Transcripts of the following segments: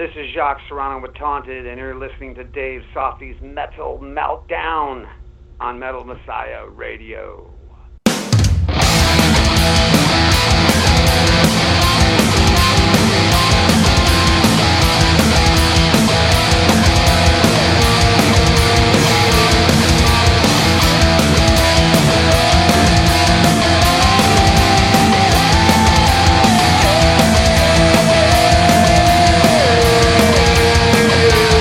This is Jacques Serrano with Taunted, and you're listening to Dave Softee's Metal Meltdown on Metal Messiah Radio. Yeah.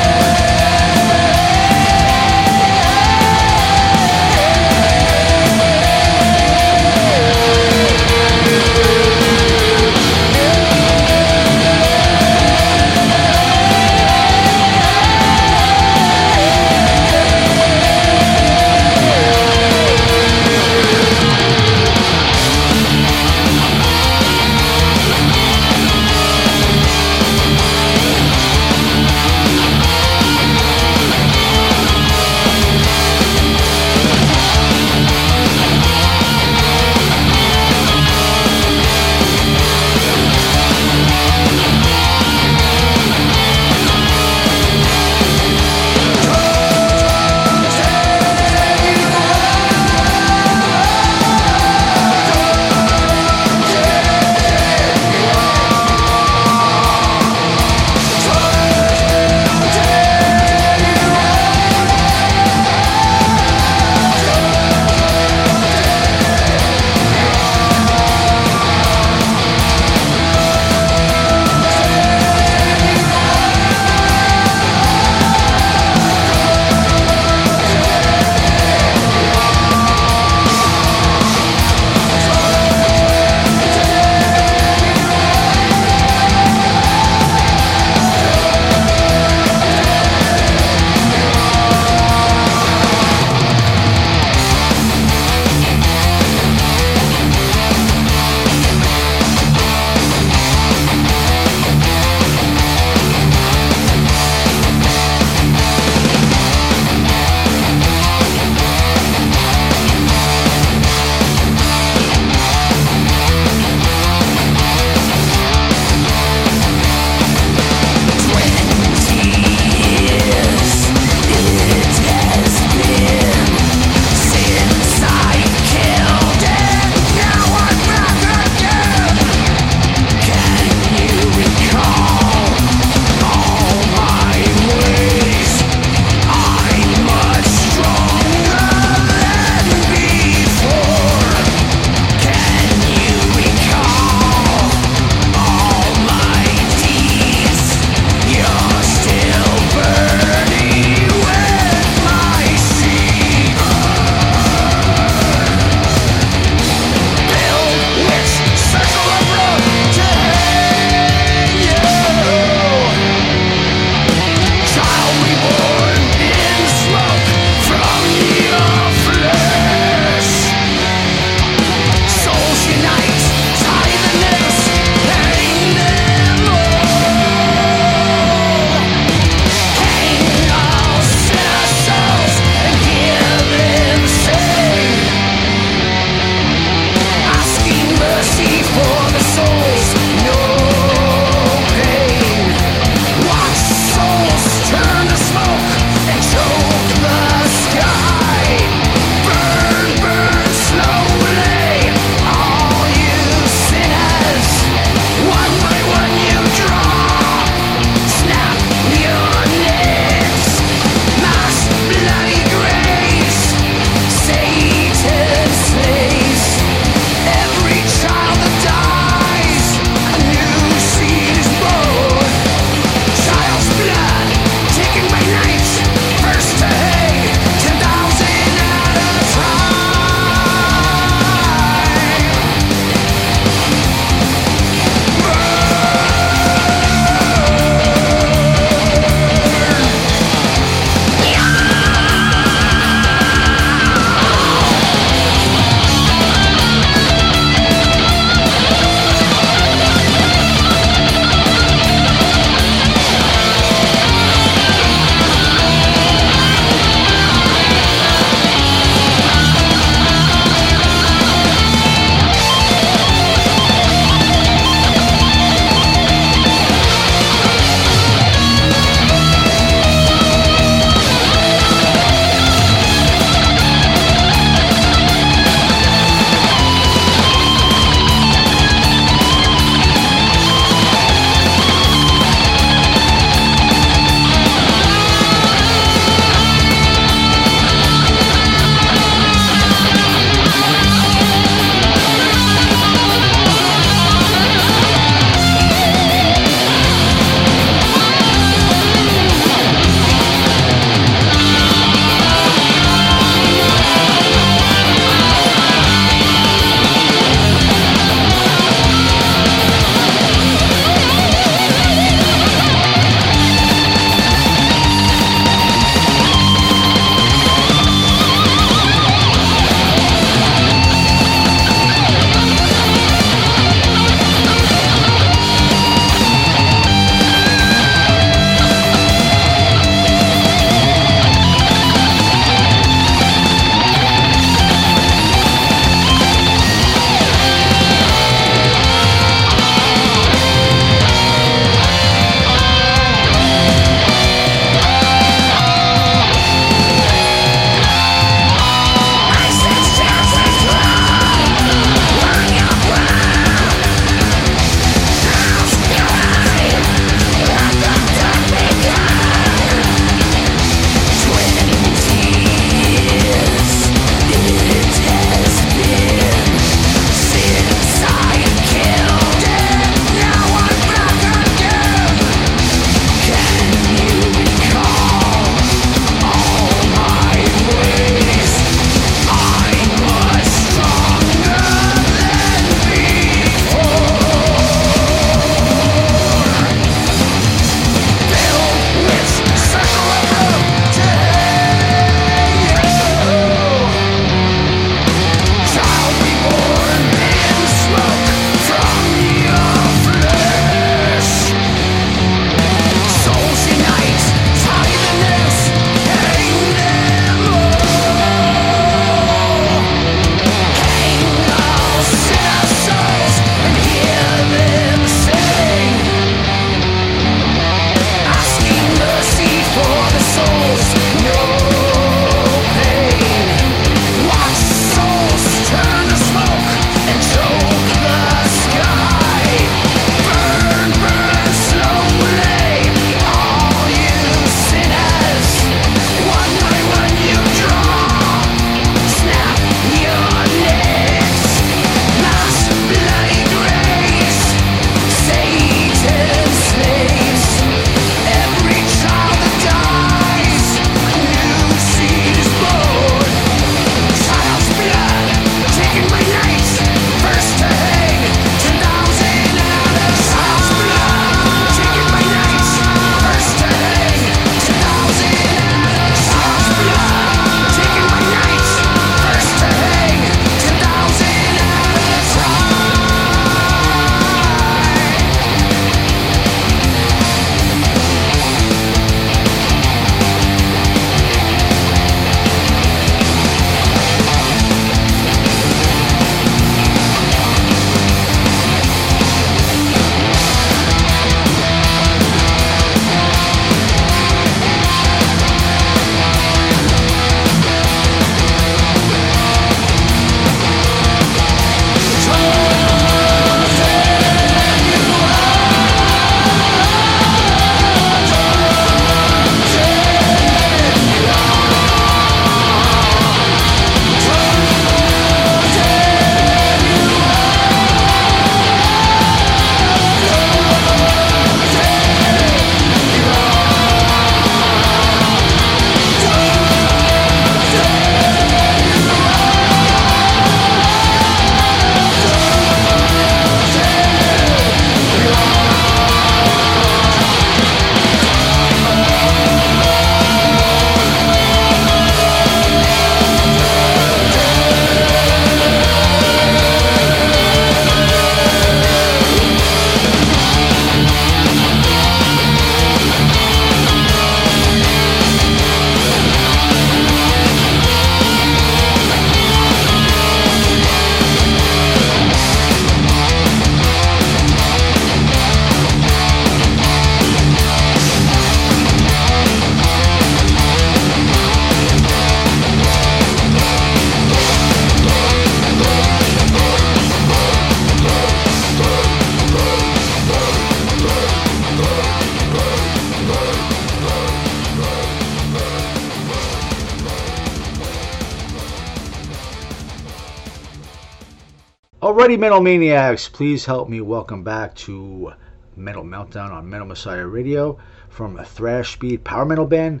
Alrighty, Metal Maniacs, please help me welcome back to Metal Meltdown on Metal Messiah Radio from a thrash speed power metal band,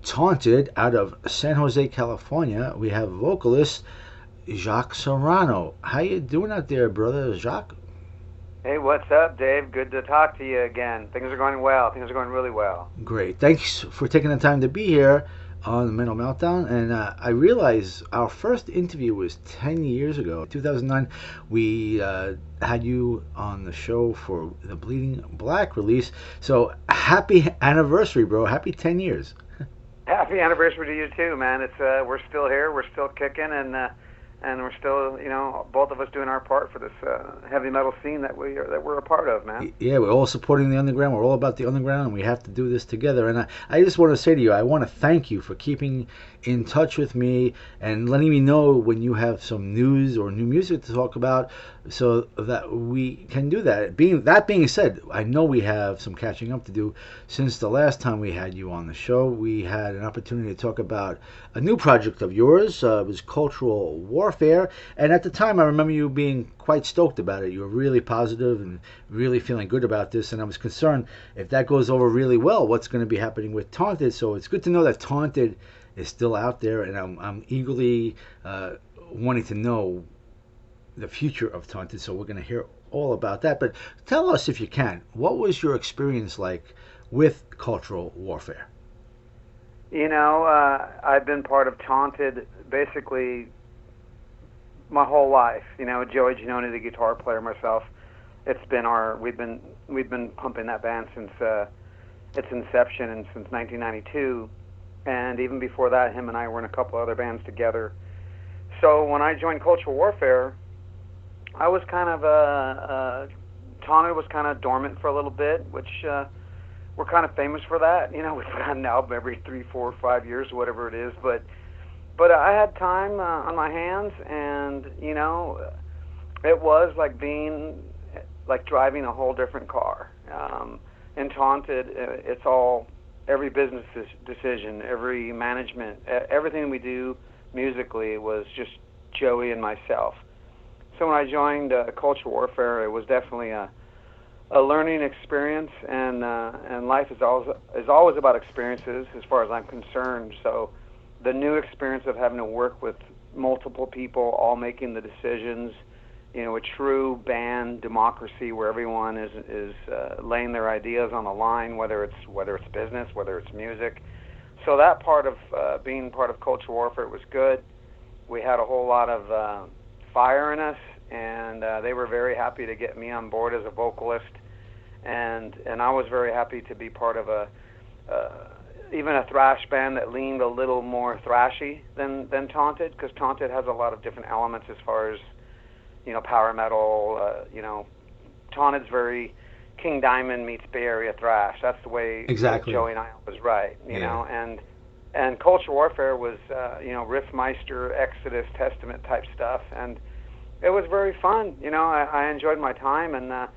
Taunted, out of San Jose, California. We have vocalist Jacques Serrano. How you doing out there, brother Jacques? Hey, what's up, Dave? Good to talk to you again. Things are going well. Things are going really well. Great. Thanks for taking the time to be here on the Mental Meltdown. And I realize our first interview was 10 years ago. 2009, we had you on the show for the Bleeding Black release. So happy anniversary, bro. Happy 10 years. Happy anniversary to you, too, man. It's we're still here. We're still kicking, and we're still, both of us doing our part for this heavy metal scene that we're a part of, man. Yeah, we're all supporting the underground. We're all about the underground, and we have to do this together. And I just want to say to you, I want to thank you for keeping in touch with me and letting me know when you have some news or new music to talk about, so that we can do that. That being said, I know we have some catching up to do. Since the last time we had you on the show, we had an opportunity to talk about a new project of yours. It was Cultural Warfare, and at the time I remember you being quite stoked about it. You were really positive and really feeling good about this, and I was concerned if that goes over really well, what's going to be happening with Taunted. So it's good to know that Taunted is still out there, and I'm eagerly wanting to know the future of Taunted, so we're going to hear all about that. But tell us, if you can, what was your experience like with Cultural Warfare? I've been part of Taunted basically my whole life. Joey Giannone, the guitar player, myself. We've been pumping that band since its inception and since 1992, and even before that, him and I were in a couple other bands together. So when I joined Cultural Warfare, I was kind of Taunted was kind of dormant for a little bit, which we're kind of famous for that. We put out an album every 3, 4, 5 years, whatever it is. But I had time on my hands, and it was like driving a whole different car. In Taunted, it's all every business decision, every management, everything we do musically was just Joey and myself. So when I joined Cultural Warfare, it was definitely a learning experience, and life is always about experiences as far as I'm concerned. So the new experience of having to work with multiple people all making the decisions, a true band democracy where everyone is laying their ideas on the line, whether it's business, whether it's music. So that part of being part of Cultural Warfare was good. We had a whole lot of fire in us, and they were very happy to get me on board as a vocalist, and I was very happy to be part of even a thrash band that leaned a little more thrashy than Taunted, because Taunted has a lot of different elements as far as power metal. Taunted's very King Diamond meets Bay Area thrash. That's the way exactly Joey and I was right, you know, and Cultural Warfare was Riffmeister, Exodus, Testament type stuff, and it was very fun. I enjoyed my time, and I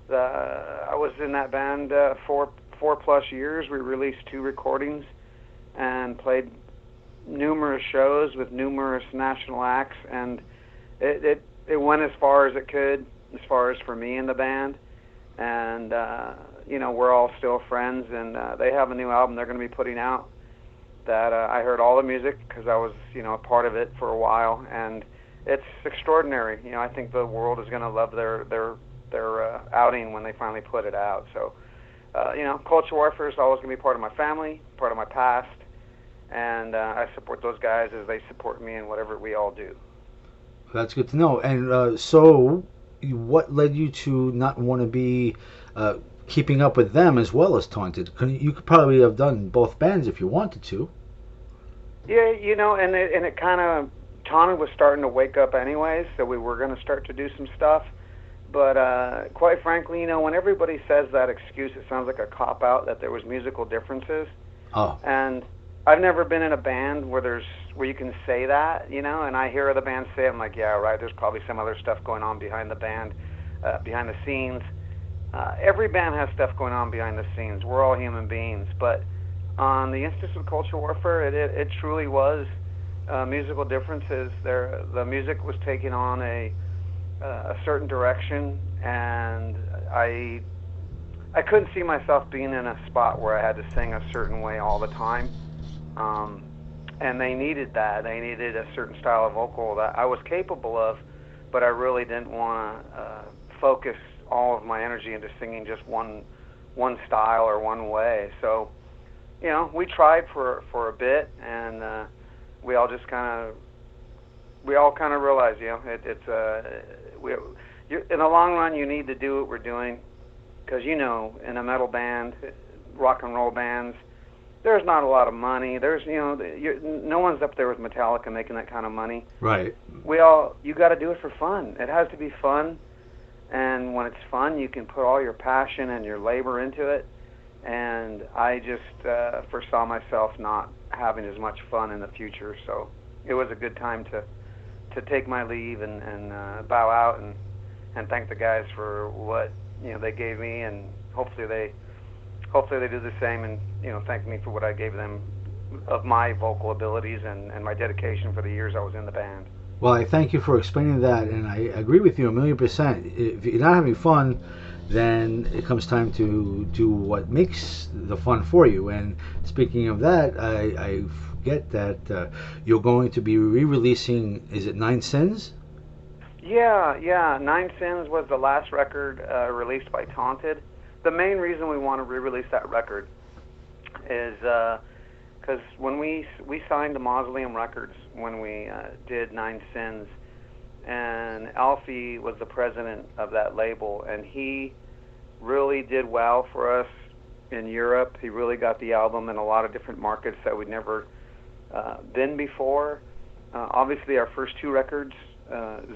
was in that band 4+ years. We released 2 recordings and played numerous shows with numerous national acts, and it went as far as it could, as far as for me and the band. And we're all still friends, and they have a new album they're going to be putting out that I heard all the music because I was a part of it for a while, and it's extraordinary. I think the world is going to love their outing when they finally put it out. So Cultural Warfare is always going to be part of my family, part of my past, and I support those guys as they support me in whatever we all do. That's good to know. And so what led you to not want to be keeping up with them as well as Taunted? You could probably have done both bands if you wanted to. Yeah, and it kind of, Taunted was starting to wake up anyways, so we were going to start to do some stuff. But quite frankly, when everybody says that excuse, it sounds like a cop-out that there was musical differences. Oh. And I've never been in a band where you can say that, and I hear other bands say it, I'm like, yeah, right, there's probably some other stuff going on behind the scenes. Every band has stuff going on behind the scenes. We're all human beings. But on the instance of Cultural Warfare, it truly was musical differences. The music was taking on a a certain direction, and I couldn't see myself being in a spot where I had to sing a certain way all the time. Um, and they needed that. They needed a certain style of vocal that I was capable of, but I really didn't want to focus all of my energy into singing just one style or one way. So, we tried for a bit, and we all just kind of realized, in the long run, you need to do what we're doing, because in a metal band, rock and roll bands, there's not a lot of money. There's no one's up there with Metallica making that kind of money. Right. You got to do it for fun. It has to be fun, and when it's fun, you can put all your passion and your labor into it. And I just foresaw myself not having as much fun in the future, so it was a good time to take my leave and bow out and thank the guys for what they gave me, and hopefully they do the same, and thank me for what I gave them of my vocal abilities and my dedication for the years I was in the band. Well, I thank you for explaining that, and I agree with you 1,000,000%. If you're not having fun, then it comes time to do what makes the fun for you. And speaking of that, I forget that you're going to be re-releasing, is it Nine Sins? Yeah. Nine Sins was the last record released by Taunted. The main reason we want to re-release that record is because when we signed to Mausoleum Records when we did Nine Sins, and Alfie was the president of that label, and he really did well for us in Europe. He really got the album in a lot of different markets that we'd never been before. Obviously, our first two records,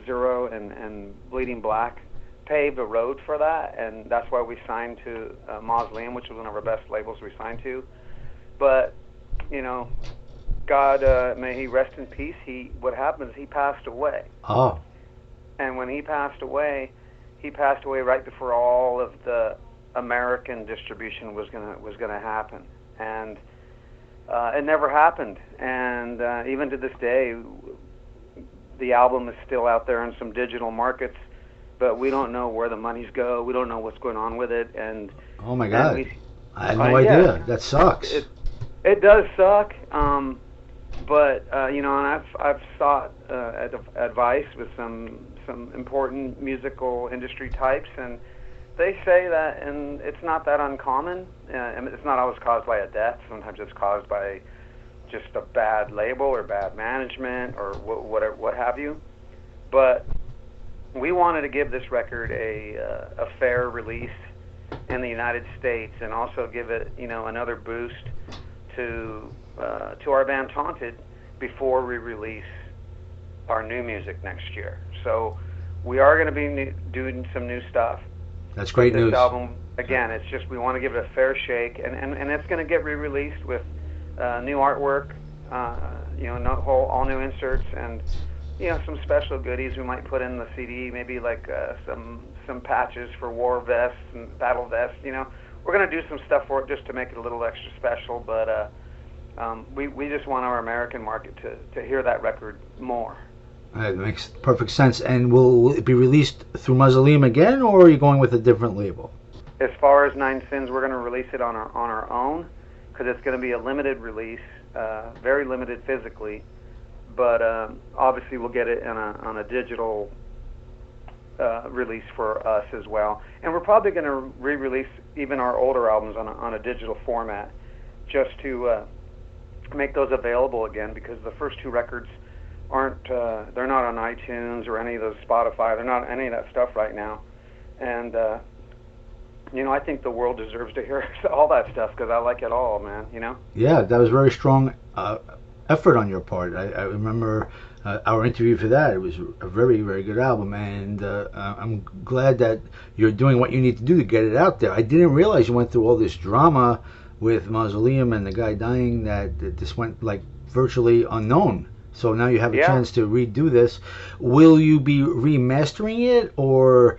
Zero and Bleeding Black, paved a road for that, and that's why we signed to Mausoleum, which was one of our best labels we signed to. But God, may he rest in peace. What happened is he passed away. Oh. And when he passed away right before all of the American distribution was gonna happen, and it never happened. And even to this day, the album is still out there in some digital markets, but we don't know where the monies go. We don't know what's going on with it. And oh my God, I had no idea. Yeah, that sucks. It does suck. But and I've sought advice with some important musical industry types, and they say that, and it's not that uncommon. It's not always caused by a death. Sometimes it's caused by just a bad label or bad management or what have you. But we wanted to give this record a fair release in the United States, and also give it another boost to our band Taunted before we release our new music next year. So we are going to be doing some new stuff. That's great news. This album, again, it's just we want to give it a fair shake, and it's going to get re-released with new artwork, all new inserts, and some special goodies we might put in the CD, maybe like some patches for war vests and battle vests. We're going to do some stuff for it just to make it a little extra special, but we just want our American market to hear that record more. That makes perfect sense. And will it be released through Mausoleum again, or are you going with a different label? As far as Nine Sins, we're going to release it on our own, because it's going to be a limited release, very limited physically, but obviously we'll get it on a digital release for us as well. And we're probably going to re-release even our older albums on a digital format, just to make those available again, because the first two records they're not on iTunes or any of those Spotify. They're not any of that stuff right now. And I think the world deserves to hear all that stuff, because I like it all, man. Yeah, that was very strong effort on your part. I remember our interview for that. It was a very, very good album, and I'm glad that you're doing what you need to do to get it out there. I didn't realize you went through all this drama with Mausoleum and the guy dying, that this went like virtually unknown. So now you have a chance to redo this. Will you be remastering it, or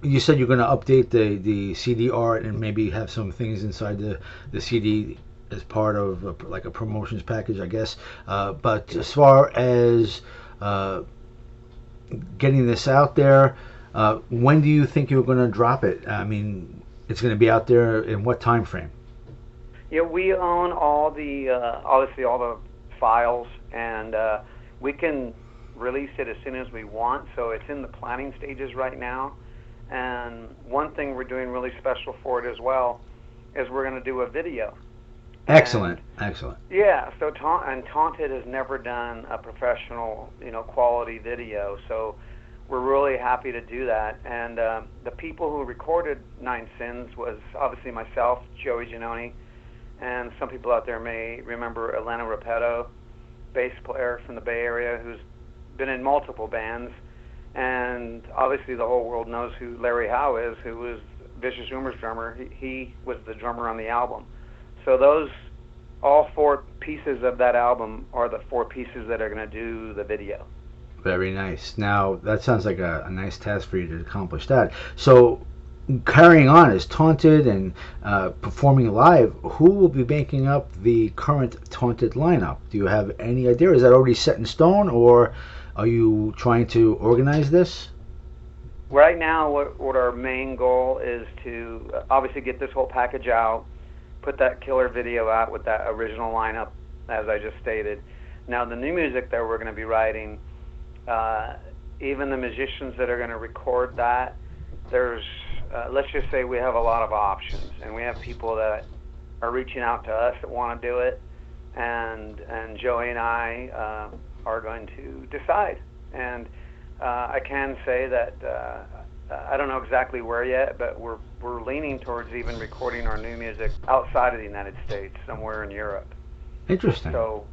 you said you're going to update the CD art and maybe have some things inside the CD as part of like a promotions package, I guess. But as far as getting this out there. When do you think you're going to drop it? I mean, it's going to be out there in what time frame? Yeah, we own all the obviously all the files, and we can release it as soon as we want. So it's in the planning stages right now. And one thing we're doing really special for it as well is we're going to do a video. Excellent, And excellent. yeah, so Taunted has never done a professional, quality video. So we're really happy to do that. And the people who recorded Nine Sins was obviously myself, Joey Giannone, and some people out there may remember Elena Repetto, bass player from the Bay Area, who's been in multiple bands. And obviously the whole world knows who Larry Howe is, who was Vicious Rumor's drummer. He was the drummer on the album. So all four pieces of that album are the four pieces that are going to do the video. Very nice. Now, that sounds like a nice task for you to accomplish that. So, carrying on as Taunted and performing live, who will be making up the current Taunted lineup? Do you have any idea? Is that already set in stone, or are you trying to organize this? Right now, what our main goal is to obviously get this whole package out, put that killer video out with that original lineup, as I just stated. Now, the new music that we're going to be writing, even the musicians that are going to record that, there's, let's just say we have a lot of options, and we have people that are reaching out to us that want to do it, and Joey and I are going to decide. And I can say that I don't know exactly where yet, but we're leaning towards even recording our new music outside of the United States, somewhere in Europe. Interesting. So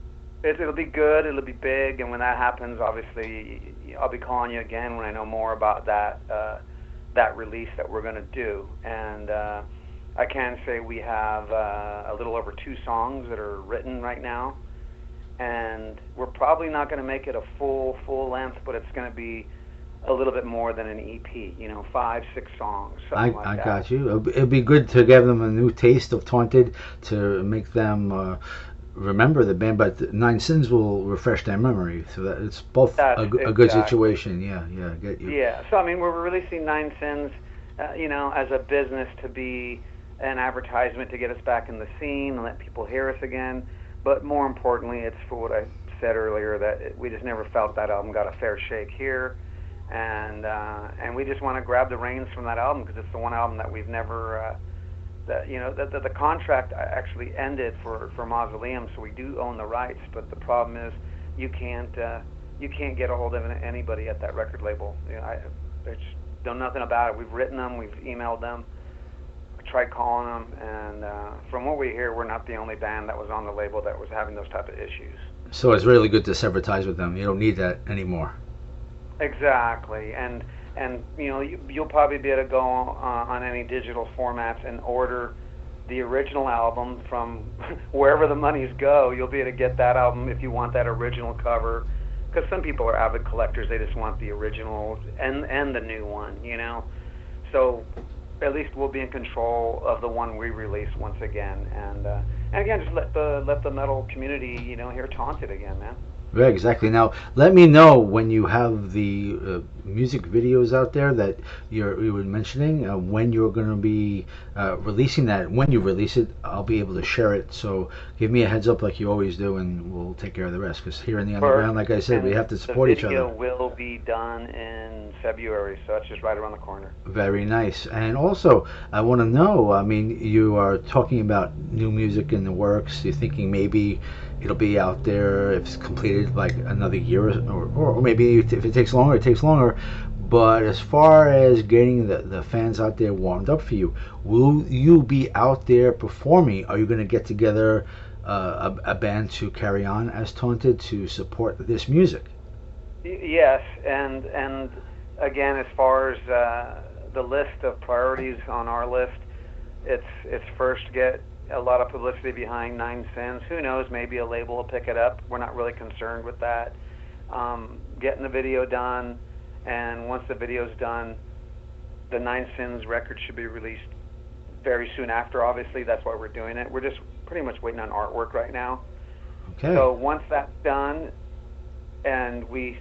it'll be good, it'll be big, and when that happens, obviously, I'll be calling you again when I know more about that release that we're going to do. And I can say we have a little over 2 songs that are written right now, and we're probably not going to make it a full length, but it's going to be a little bit more than an EP, 5, 6 songs, something like that. I got you. It'd be good to give them a new taste of Taunted to make them remember the band, but Nine Sins will refresh their memory, so that it's both a good situation. Yeah, I get you. Yeah, so I mean, we're releasing Nine Sins, as a business to be an advertisement to get us back in the scene and let people hear us again. But more importantly, it's for what I said earlier, that we just never felt that album got a fair shake here. And we just want to grab the reins from that album because it's the one album that we've never, the contract actually ended for Mausoleum, so we do own the rights. But the problem is you can't get a hold of anybody at that record label. I just done nothing about it. We've written them, we've emailed them, tried calling them, and from what we hear, we're not the only band that was on the label that was having those type of issues. So it's really good to sever ties with them. You don't need that anymore. Exactly, and you'll probably be able to go on any digital formats and order the original album from wherever the monies go. You'll be able to get that album if you want that original cover, because some people are avid collectors. They just want the original and the new one, So at least we'll be in control of the one we release once again, and again, just let the metal community hear Taunted again, man. Yeah, exactly. Now, let me know when you have the music videos out there that you were mentioning, when you're going to be releasing that. When you release it, I'll be able to share it. So give me a heads up like you always do, and we'll take care of the rest. Because here in the underground, like I said, we have to support each other. The video will be done in February, so that's just right around the corner. Very nice. And also, I want to know, I mean, you are talking about new music in the works. You're thinking maybe it'll be out there if it's completed like another year, or maybe if it takes longer, it takes longer. But as far as getting the fans out there warmed up for you, will you be out there performing? Are you going to get together a band to carry on as Taunted to support this music? Yes, and again, as far as the list of priorities on our list, it's first to get a lot of publicity behind Nine Sins. Who knows, maybe a label will pick it up. We're not really concerned with that. Getting the video done, and once the video's done, the Nine Sins record should be released very soon after. Obviously, that's why we're doing it. We're just pretty much waiting on artwork right now. Okay. So once that's done, and we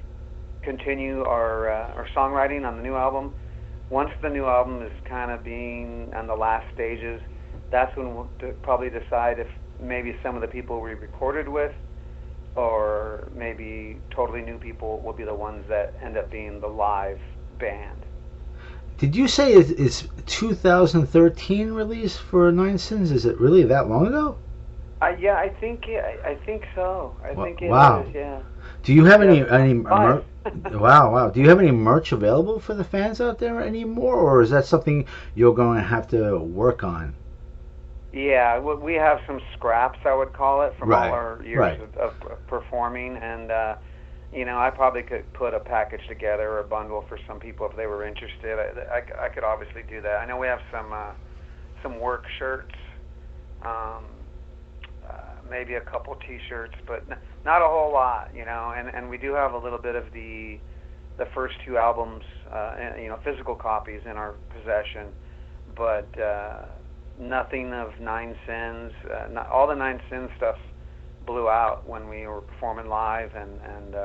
continue our songwriting on the new album. Once the new album is kind of being on the last stages, that's when we'll probably decide if maybe some of the people we recorded with, or maybe totally new people, will be the ones that end up being the live band. Did you say it's 2013 release for Nine Sins? Is it really that long ago? Yeah, I think so. I think it Wow. is. Yeah. Do you have any Five. wow. Do you have any merch available for the fans out there anymore, or is that something you're going to have to work on? Yeah, we have some scraps, I would call it, from all Right. our years Right. of performing, and I probably could put a package together or a bundle for some people if they were interested. I could obviously do that. I know we have some work shirts, um, maybe a couple T-shirts, but not a whole lot, And we do have a little bit of the first two albums, physical copies in our possession, but nothing of Nine Sins. Not, all the Nine Sins stuff blew out when we were performing live, and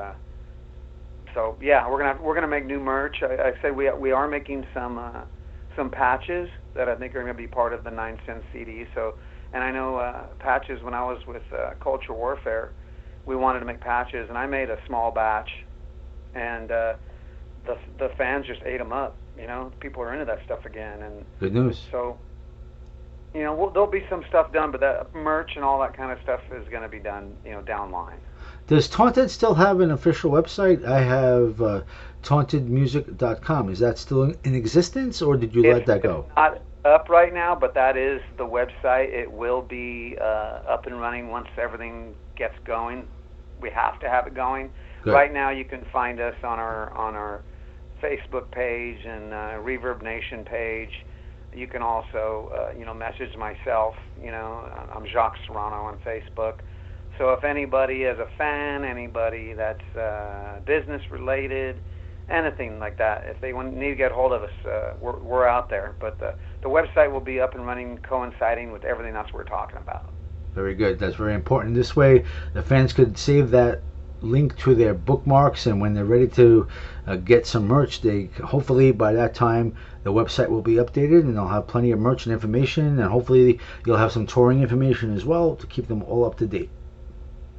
so yeah, we're gonna make new merch. I said we are making some patches that I think are going to be part of the Nine Sins CD. So, and I know patches. When I was with Culture Warfare, we wanted to make patches, and I made a small batch, and the fans just ate them up. People are into that stuff again, and Good news. so there'll be some stuff done, but that merch and all that kind of stuff is going to be done, down line. Does Taunted still have an official website? I have tauntedmusic.com. Is that still in existence, or did you let that go? It's not up right now, but that is the website. It will be up and running once everything gets going. We have to have it going. Good. Right now, you can find us on our Facebook page and Reverb Nation page. You can also, message myself. I'm Jacques Serrano on Facebook. So if anybody is a fan, anybody that's business related, anything like that, if they need to get hold of us, we're out there. But the website will be up and running, coinciding with everything else we're talking about. Very good. That's very important. This way, the fans could save that link to their bookmarks, and when they're ready to get some merch, they hopefully by that time the website will be updated, and they'll have plenty of merch and information, and hopefully you'll have some touring information as well to keep them all up to date.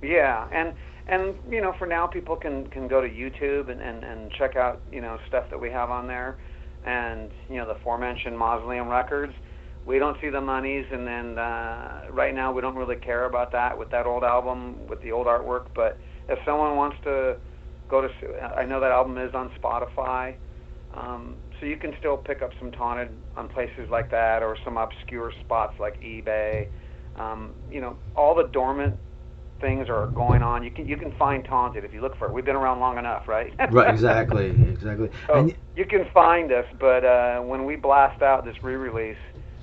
Yeah, and for now, people can go to YouTube and check out stuff that we have on there, and the aforementioned Mausoleum Records. We don't see the monies, and then right now we don't really care about that with that old album with the old artwork. But if someone wants to go to, I know that album is on Spotify, so you can still pick up some Taunted on places like that, or some obscure spots like eBay. All the dormant things are going on. You can find Taunted if you look for it. We've been around long enough, right? Right, exactly. So And you can find us, but when we blast out this re-release,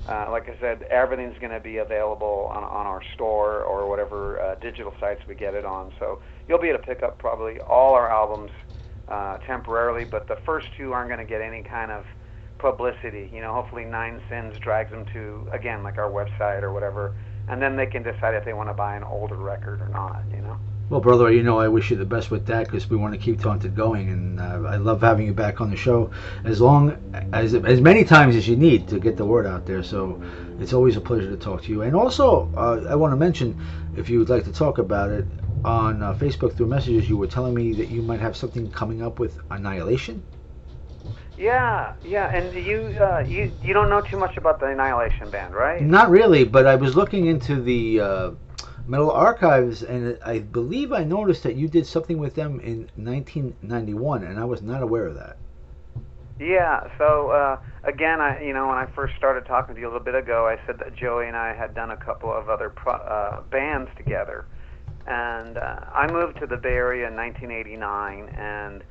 like I said, everything's going to be available on our store or whatever digital sites we get it on. So you'll be able to pick up probably all our albums temporarily, but the first two aren't going to get any kind of publicity. Hopefully Nine Sins drags them to, again, like our website or whatever, and then they can decide if they want to buy an older record or not. well, brother, I wish you the best with that, because we want to keep Taunted going, and I love having you back on the show as many times as you need to get the word out there. So it's always a pleasure to talk to you. And also, I want to mention, if you would like to talk about it, on Facebook through messages, you were telling me that you might have something coming up with Annihilation. Yeah, and you don't know too much about the Annihilation band, right? Not really, but I was looking into the Metal Archives, and I believe I noticed that you did something with them in 1991, and I was not aware of that. Yeah, so again, when I first started talking to you a little bit ago, I said that Joey and I had done a couple of other bands together, and I moved to the Bay Area in 1989, and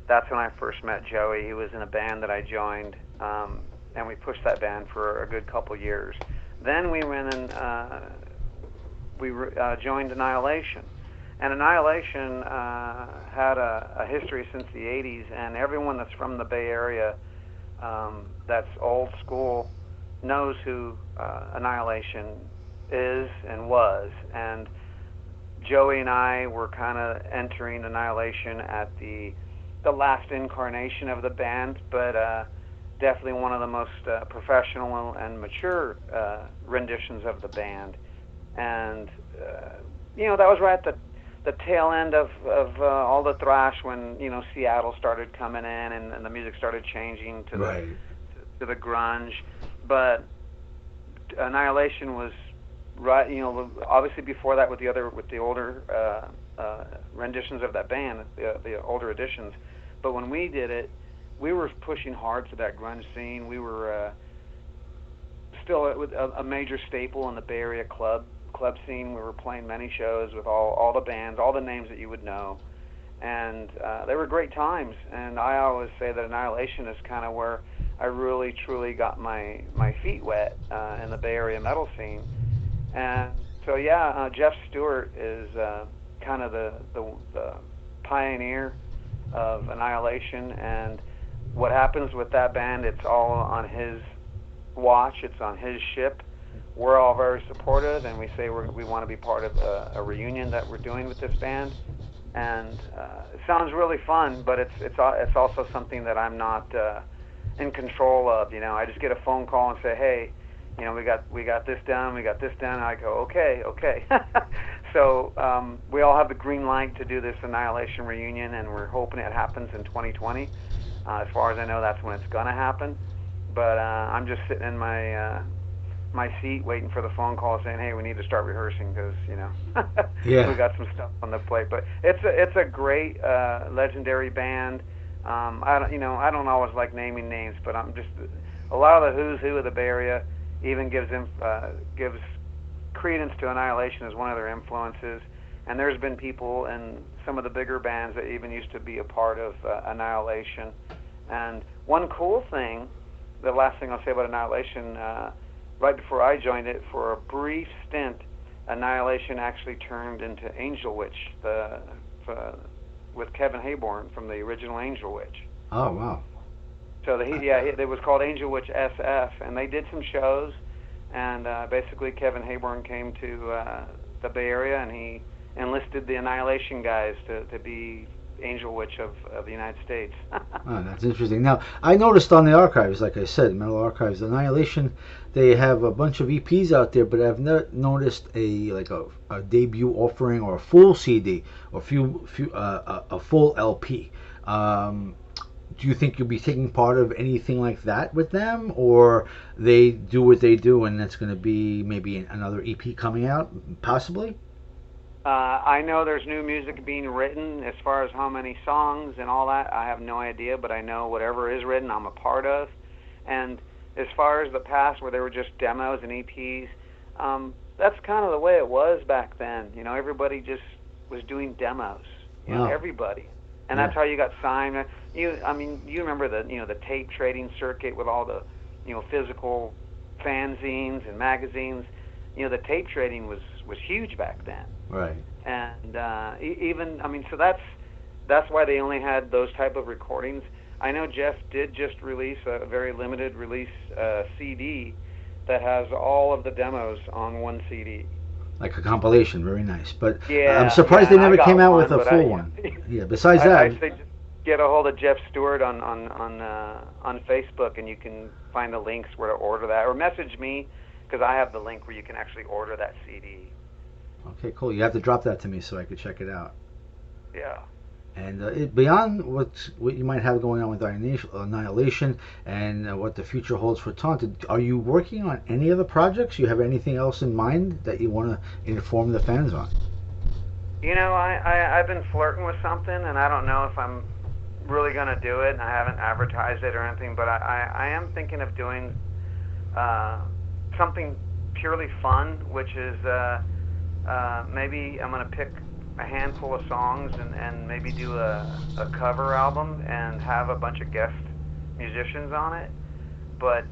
that's when I first met Joey. He was in a band that I joined, and we pushed that band for a good couple years. Then we went and joined Annihilation. And Annihilation had a history since the 80s, and everyone that's from the Bay Area that's old school knows who Annihilation is and was. And Joey and I were kind of entering Annihilation at the the last incarnation of the band, but definitely one of the most professional and mature renditions of the band. And that was right at the tail end of all the thrash when Seattle started coming in and the music started changing to Right. to the grunge. But Annihilation was right, obviously before that with the older renditions of that band, the older editions. But when we did it, we were pushing hard to that grunge scene. We were still a major staple in the Bay Area club scene. We were playing many shows with all the bands, all the names that you would know, and they were great times. And I always say that Annihilation is kind of where I really truly got my feet wet in the Bay Area metal scene. And so Jeff Stewart is kind of the pioneer of Annihilation, and what happens with that band, it's all on his watch, it's on his ship. We're all very supportive, and we say we want to be part of a reunion that we're doing with this band. And it sounds really fun, but it's also something that I'm not in control of. I just get a phone call and say, hey, we got this done, and I go, okay. So we all have the green light to do this Annihilation reunion, and we're hoping it happens in 2020. As far as I know, that's when it's gonna happen. But I'm just sitting in my seat waiting for the phone call saying, hey, we need to start rehearsing because we got some stuff on the plate. But it's a great legendary band. I don't always like naming names, but I'm just a lot of the who's who of the Bay Area even gives credence to Annihilation as one of their influences. And there's been people in some of the bigger bands that even used to be a part of Annihilation. And one cool thing, the last thing I'll say about Annihilation, right before I joined it, for a brief stint, Annihilation actually turned into Angel Witch, with Kevin Hayborn from the original Angel Witch. Oh, wow. So it was called Angel Witch SF, and they did some shows, and basically Kevin Hayborn came to the Bay Area, and he enlisted the Annihilation guys to be Angel Witch of the United States. Oh, that's interesting. Now, I noticed on the archives, like I said, Metal Archives, Annihilation, they have a bunch of EPs out there, but I've not noticed a debut offering or a full CD or a full LP. Do you think you'll be taking part of anything like that with them, or they do what they do and that's going to be maybe another EP coming out, possibly? I know there's new music being written. As far as how many songs and all that, I have no idea, but I know whatever is written, I'm a part of. And as far as the past, where there were just demos and EPs, that's kind of the way it was back then. Everybody just was doing demos. Everybody. And that's how you got signed. You remember the tape trading circuit with all the, physical fanzines and magazines. The tape trading was huge back then. Right. And so that's why they only had those type of recordings. I know Jeff did just release a very limited release CD that has all of the demos on one CD. Like a compilation, very nice. But I'm surprised they never came out with a full one. Yeah. Besides that, I say just get a hold of Jeff Stewart on Facebook, and you can find the links where to order that, or message me because I have the link where you can actually order that CD. Okay, cool. You have to drop that to me so I could check it out. Yeah. And beyond what you might have going on with Annihilation and what the future holds for Taunted, are you working on any other projects? You have anything else in mind that you want to inform the fans on? I've been flirting with something, and I don't know if I'm really going to do it, and I haven't advertised it or anything, but I am thinking of doing something purely fun, which is maybe I'm going to pick a handful of songs and maybe do a cover album and have a bunch of guest musicians on it. But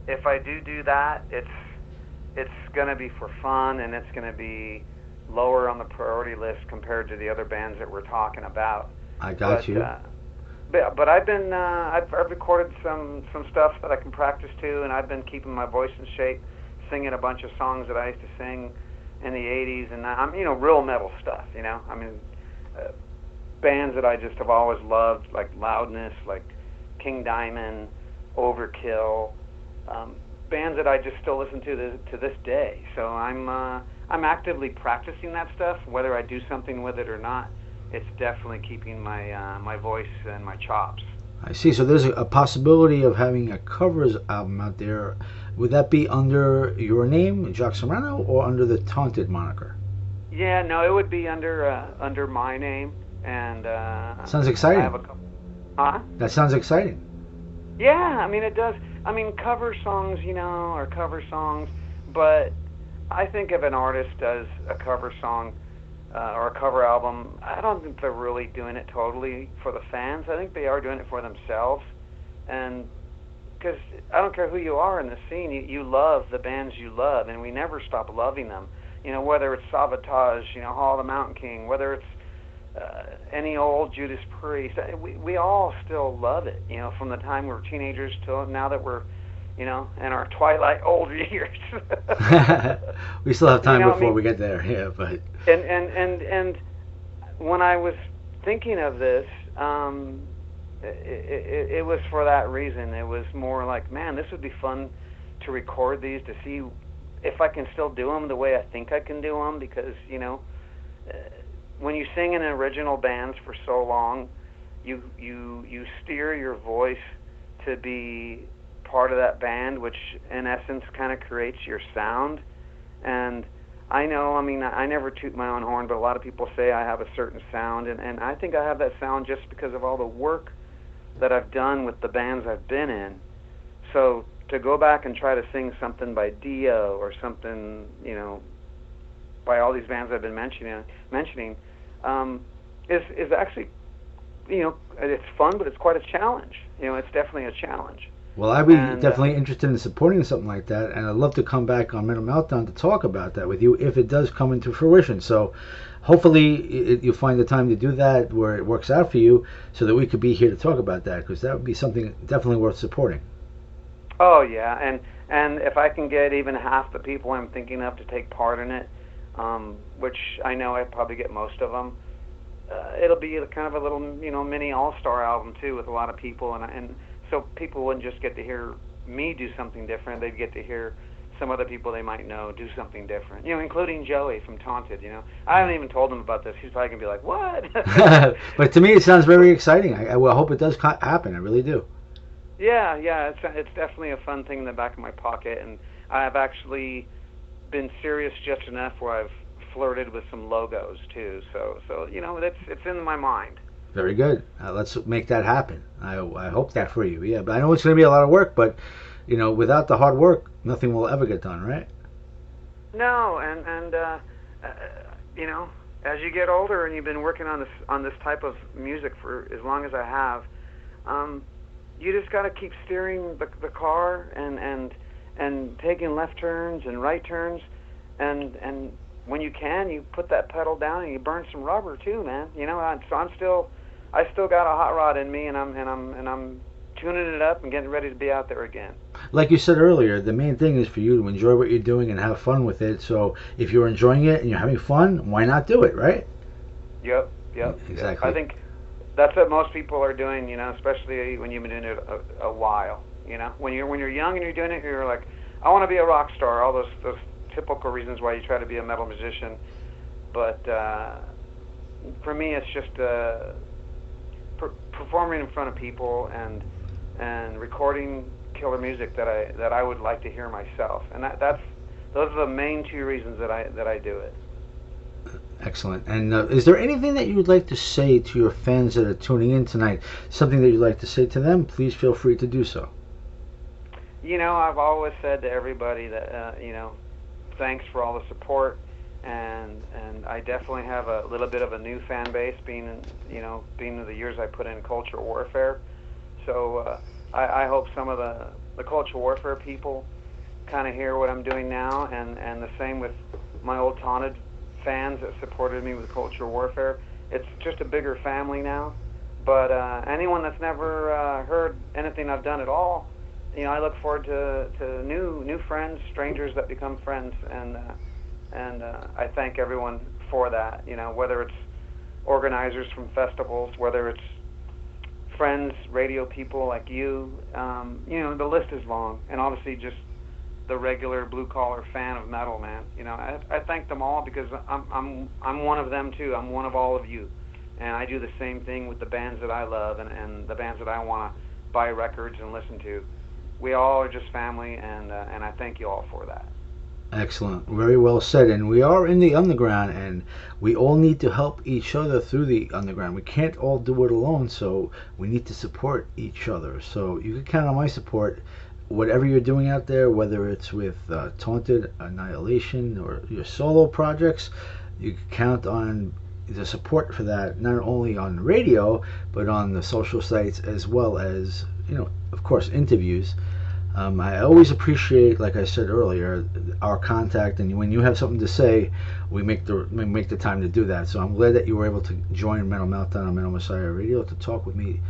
if I do that, it's going to be for fun, and it's going to be lower on the priority list compared to the other bands that we're talking about. I got you. But I've recorded some stuff that I can practice to, and I've been keeping my voice in shape, singing a bunch of songs that I used to sing in the 80s, and I'm real metal stuff. bands that I just have always loved, like Loudness, like King Diamond, Overkill, bands that I just still listen to this day. So I'm actively practicing that stuff, whether I do something with it or not. It's definitely keeping my voice and my chops. I see. So there's a possibility of having a covers album out there. Would that be under your name, Jacques Serrano, or under the Taunted moniker? Yeah, no, it would be under my name, and Sounds I have exciting. a couple. Huh? That sounds exciting. Yeah, I mean it does. I mean cover songs, are cover songs, but I think if an artist does a cover song or a cover album, I don't think they're really doing it totally for the fans. I think they are doing it for themselves, and because I don't care who you are in the scene, you love the bands you love, and we never stop loving them. Whether it's Sabotage, Hall of the Mountain King, whether it's any old Judas Priest, we all still love it. From the time we were teenagers till now that we're, in our twilight older years. We still have time before I mean, we get there. Yeah, but and when I was thinking of this, it was for that reason. It was more like, man, this would be fun to record these, to see if I can still do them the way I think I can do them, because when you sing in original bands for so long, you steer your voice to be part of that band, which in essence kind of creates your sound. And I know, I mean, I never toot my own horn, but a lot of people say I have a certain sound, and I think I have that sound just because of all the work that I've done with the bands I've been in. So to go back and try to sing something by Dio or something, by all these bands I've been mentioning, is actually, it's fun, but it's quite a challenge. It's definitely a challenge. well, I'd be And definitely interested in supporting something like that, and I'd love to come back on Mental Meltdown to talk about that with you if it does come into fruition. So hopefully you'll find the time to do that where it works out for you, so that we could be here to talk about that, because that would be something definitely worth supporting. oh yeah, and if I can get even half the people I'm thinking of to take part in it, which I know I probably get most of them, it'll be kind of a little, mini all-star album too, with a lot of people, and so people wouldn't just get to hear me do something different; they'd get to hear some other people they might know do something different. Including Joey from Taunted. I haven't even told him about this. He's probably gonna be like, "What?" But to me, it sounds very exciting. I hope it does happen. I really do. Yeah, it's definitely a fun thing in the back of my pocket, and I've actually been serious just enough where I've flirted with some logos too. So it's in my mind. Very good. Let's make that happen. I hope that Yeah. for you. Yeah, but I know it's going to be a lot of work, but without the hard work, nothing will ever get done, right? No, and as you get older and you've been working on this type of music for as long as I have, you just got to keep steering the car and taking left turns and right turns, and when you can, you put that pedal down and you burn some rubber too, man. I still got a hot rod in me, and I'm tuning it up and getting ready to be out there again. Like you said earlier, the main thing is for you to enjoy what you're doing and have fun with it. So if you're enjoying it and you're having fun, why not do it, right? Yep. Exactly. I think that's what most people are doing, especially when you've been doing it a while. When you're young and you're doing it, you're like, I want to be a rock star. All those typical reasons why you try to be a metal musician. But for me, it's just performing in front of people and recording killer music that I would like to hear myself. And those are the main two reasons that I do it. Excellent. And is there anything that you would like to say to your fans that are tuning in tonight? Something that you'd like to say to them? Please feel free to do so. I've always said to everybody that, thanks for all the support, and I definitely have a little bit of a new fan base, being the years I put in culture warfare. So I hope some of the culture warfare people kind of hear what I'm doing now, and the same with my old Taunted fans that supported me with culture warfare. It's just a bigger family now. But anyone that's never heard anything I've done at all, I look forward to new friends, strangers that become friends, and I thank everyone for that. Whether it's organizers from festivals, whether it's friends, radio people like you. The list is long, and obviously just the regular blue collar fan of metal, man. I thank them all because I'm one of them too. I'm one of all of you, and I do the same thing with the bands that I love and the bands that I want to buy records and listen to. We all are just family, and I thank you all for that. Excellent. Very well said. And we are in the underground, and we all need to help each other through the underground. We can't all do it alone, so we need to support each other. So you can count on my support, whatever you're doing out there, whether it's with Taunted, Annihilation, or your solo projects. You can count on the support for that, not only on radio, but on the social sites, as well as, of course, interviews. I always appreciate, like I said earlier, our contact, and when you have something to say, we make the time to do that. So I'm glad that you were able to join Metal Meltdown on Metal Messiah Radio to talk with me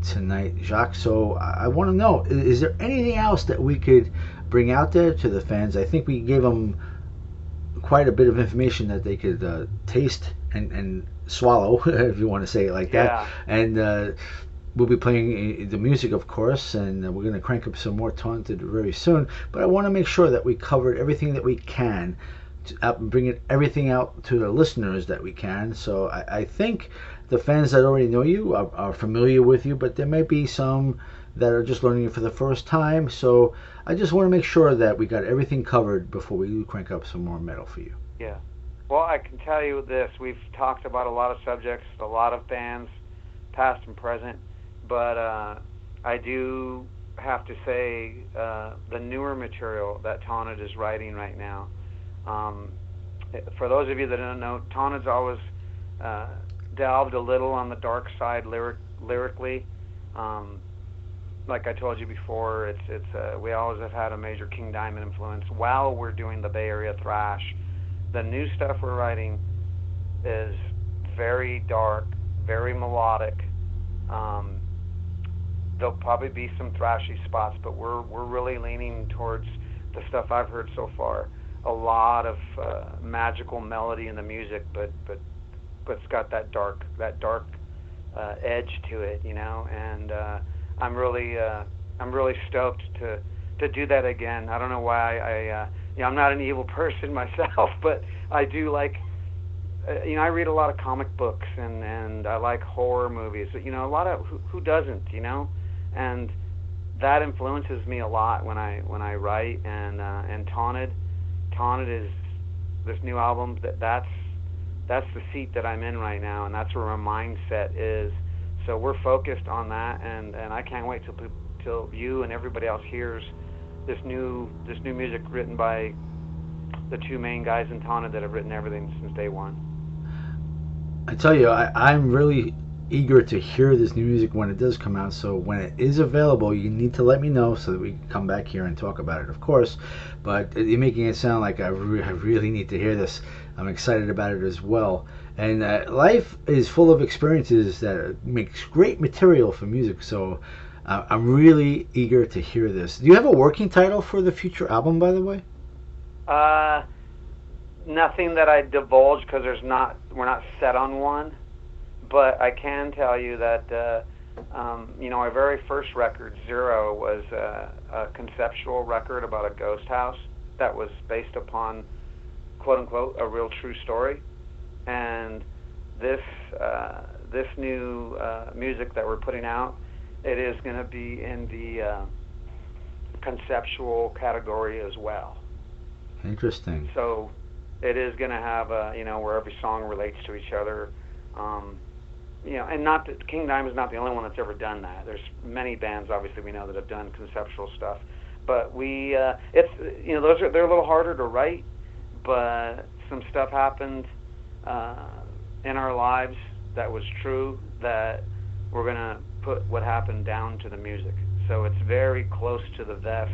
tonight, Jacques. So I want to know, is there anything else that we could bring out there to the fans? I think we gave them quite a bit of information that they could taste and swallow, if you want to say it like that. And we'll be playing the music, of course, and we're going to crank up some more Taunted very soon. But I want to make sure that we covered everything that we can, bringing everything out to the listeners that we can. So I think the fans that already know you are familiar with you, but there may be some that are just learning you for the first time. So I just want to make sure that we got everything covered before we crank up some more metal for you. Yeah. Well, I can tell you this. We've talked about a lot of subjects, a lot of bands, past and present. But I do have to say the newer material that Taunted is writing right now. For those of you that don't know, Taunted's always delved a little on the dark side lyrically. Like I told you before, it's we always have had a major King Diamond influence while we're doing the Bay Area thrash. The new stuff we're writing is very dark, very melodic. There'll probably be some thrashy spots, but we're really leaning towards the stuff I've heard so far. A lot of magical melody in the music, but it's got that dark edge to it, And I'm really stoked to do that again. I don't know why I'm not an evil person myself, but I do like. I read a lot of comic books and I like horror movies. A lot of who doesn't, and that influences me a lot when I write. And Taunted is this new album. That's the seat that I'm in right now, and that's where my mindset is. So we're focused on that, and I can't wait till you and everybody else hears this new music written by the two main guys in Taunted that have written everything since day one. I tell you, I'm really eager to hear this new music when it does come out. So when it is available, you need to let me know so that we can come back here and talk about it, of course. But you're making it sound like I really need to hear this. I'm excited about it as well. And life is full of experiences that makes great material for music. So I'm really eager to hear this. Do you have a working title for the future album, by the way? Nothing that I divulge because we're not set on one. But I can tell you that our very first record, Zero, was a conceptual record about a ghost house that was based upon, quote unquote, a real true story. And this new music that we're putting out, it is going to be in the conceptual category as well. Interesting. So it is going to have where every song relates to each other. And not that King Diamond's not the only one that's ever done that. There's many bands, obviously, we know that have done conceptual stuff. But they're a little harder to write. But some stuff happened in our lives that was true that we're gonna put what happened down to the music. So it's very close to the vest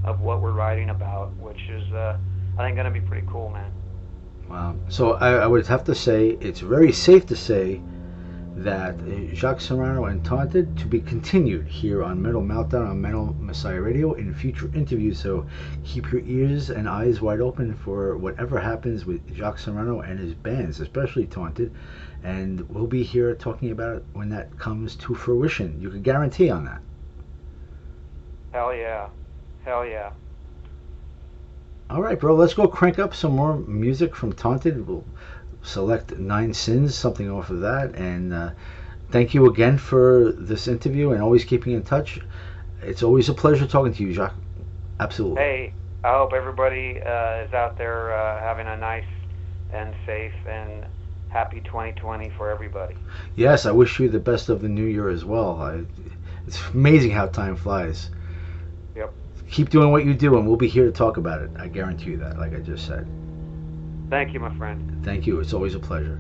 of what we're writing about, which is I think gonna be pretty cool, man. Wow. So I would have to say it's very safe to say that Jacques Serrano and Taunted, to be continued here on Metal Meltdown on Metal Messiah Radio in future interviews. So keep your ears and eyes wide open for whatever happens with Jacques Serrano and his bands, especially Taunted. And we'll be here talking about it when that comes to fruition. You can guarantee on that. Hell yeah. Hell yeah. All right, bro, let's go crank up some more music from Taunted. We'll select Nine Sins, something off of that. And thank you again for this interview and always keeping in touch. It's always a pleasure talking to you, Jacques. Absolutely. Hey, I hope everybody is out there having a nice and safe and happy 2020 for everybody. Yes, I wish you the best of the new year as well. It's amazing how time flies. Yep. Keep doing what you do, and we'll be here to talk about it. I guarantee you that, like I just said. Thank you, my friend. Thank you. It's always a pleasure.